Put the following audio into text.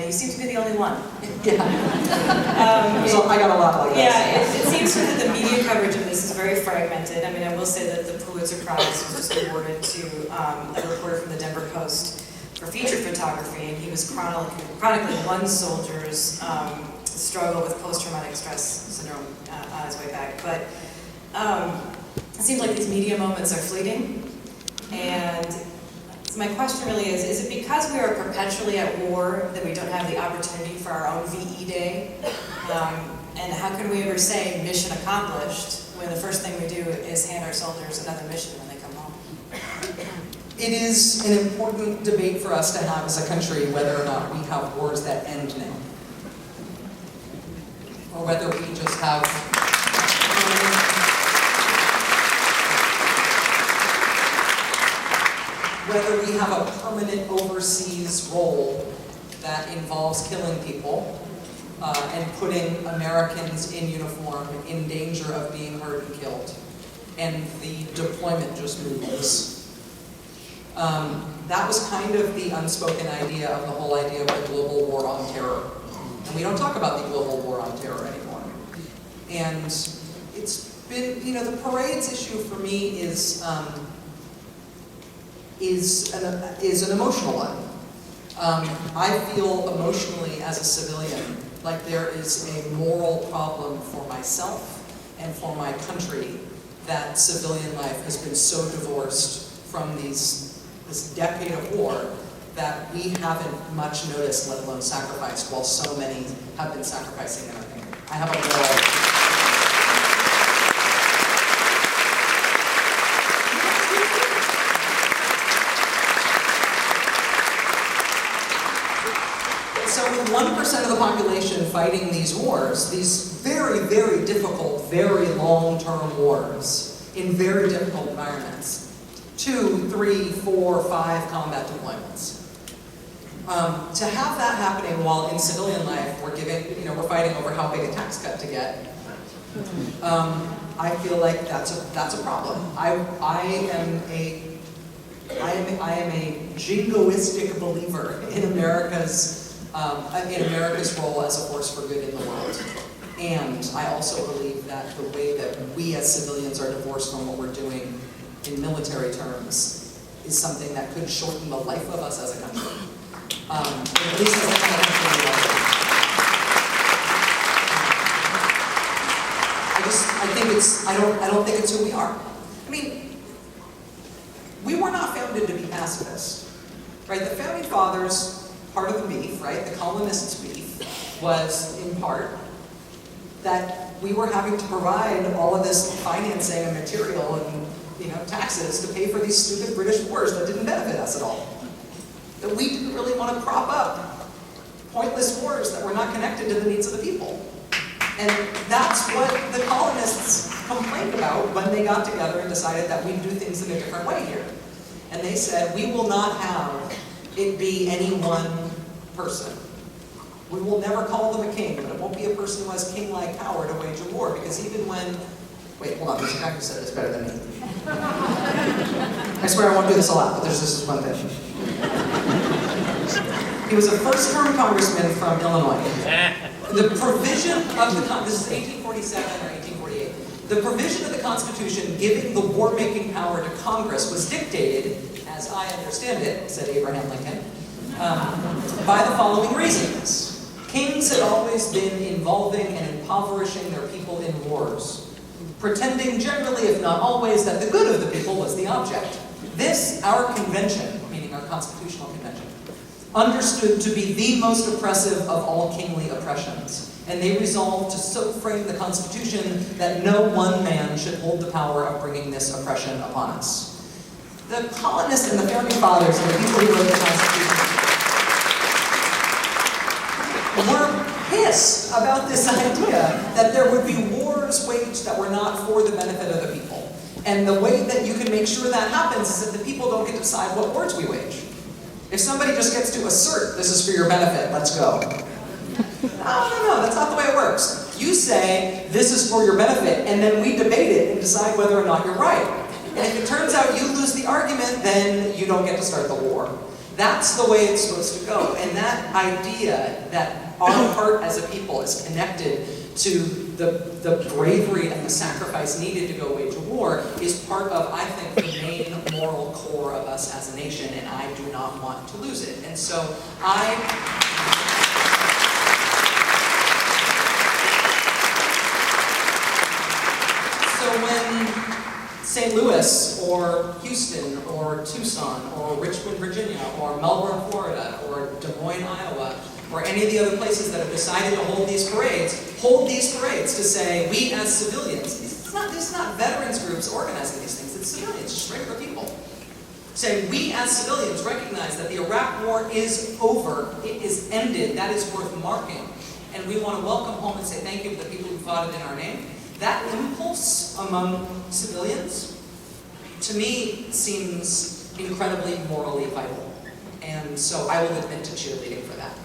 You seem to be the only one. Yeah. So I got a lot like yeah, this. it seems sort of the media coverage of this is very fragmented. I mean, I will say that the Pulitzer Prize was just awarded to a reporter from the Denver Post for feature photography, and he was chronicling one soldier's struggle with post-traumatic stress syndrome on his way back. But it seems like these media moments are fleeting, and so my question really is it because we are perpetually at war that we don't have the opportunity for our own VE Day? And how can we ever say mission accomplished when the first thing we do is hand our soldiers another mission when they come home? It is an important debate for us to have as a country whether or not we have wars that end now. Or whether we just have a permanent overseas role that involves killing people and putting Americans in uniform in danger of being hurt and killed. And the deployment just moves. That was kind of the unspoken idea of the whole idea of the global war on terror. And we don't talk about the global war on terror anymore. And it's been, the parades issue for me is an emotional one. I feel emotionally as a civilian like there is a moral problem for myself and for my country that civilian life has been so divorced from this decade of war that we haven't much noticed, let alone sacrificed, while so many have been sacrificing in our country. I have a moral. So with 1% of the population fighting these wars, these very, very difficult, very long-term wars in very difficult environments, 2, 3, 4, 5 combat deployments. To have that happening while in civilian life we're fighting over how big a tax cut to get, I feel like that's a problem. I am a jingoistic believer in America's role as a force for good in the world. And I also believe that the way that we as civilians are divorced from what we're doing in military terms is something that could shorten the life of us as a country. At least as a kind of country we are. I don't think it's who we are. I mean, we were not founded to be pacifists, right? The founding fathers, part of the beef, right? The colonists' beef was in part that we were having to provide all of this financing and material and taxes to pay for these stupid British wars that didn't benefit us at all. That we didn't really want to prop up pointless wars that were not connected to the needs of the people. And that's what the colonists complained about when they got together and decided that we'd do things in a different way here. And they said, we will not have it be any one person. We will never call them a king, but it won't be a person who has king-like power to wage a war, because even when... Wait, hold on, Mr. Becker said this better than me. I swear I won't do this a lot, but there's just one thing. He was a first-term congressman from Illinois. The provision of this is 1847 or 1848. The provision of the Constitution giving the war-making power to Congress was dictated, as I understand it, said Abraham Lincoln, by the following reasons. Kings had always been involving and impoverishing their people in wars, pretending generally, if not always, that the good of the people was the object. This, our convention, meaning our constitutional convention, understood to be the most oppressive of all kingly oppressions, and they resolved to so frame the Constitution that no one man should hold the power of bringing this oppression upon us. The colonists and the founding fathers and the people who wrote the Constitution were pissed about this idea that there would be wars waged that were not for the benefit of the people. And the way that you can make sure that happens is that the people don't get to decide what wars we wage. If somebody just gets to assert, this is for your benefit, let's go. No, that's not the way it works. You say, this is for your benefit, and then we debate it and decide whether or not you're right. And if it turns out you lose the argument, then you don't get to start the war. That's the way it's supposed to go. And that idea that our heart as a people is connected to the bravery and the sacrifice needed to go wage a war is part of, I think, the main moral core of us as a nation, and I do not want to lose it. And so when St. Louis or Houston or Tucson or Richmond, Virginia or Melbourne, Florida or Des Moines, Iowa, or any of the other places that have decided to hold these parades to say, we as civilians, this is not veterans groups organizing these things, it's civilians, just regular people. Saying, we as civilians recognize that the Iraq War is over, it is ended, that is worth marking, and we want to welcome home and say thank you to the people who fought it in our name. That impulse among civilians, to me, seems incredibly morally vital. And so I will admit to cheerleading for that.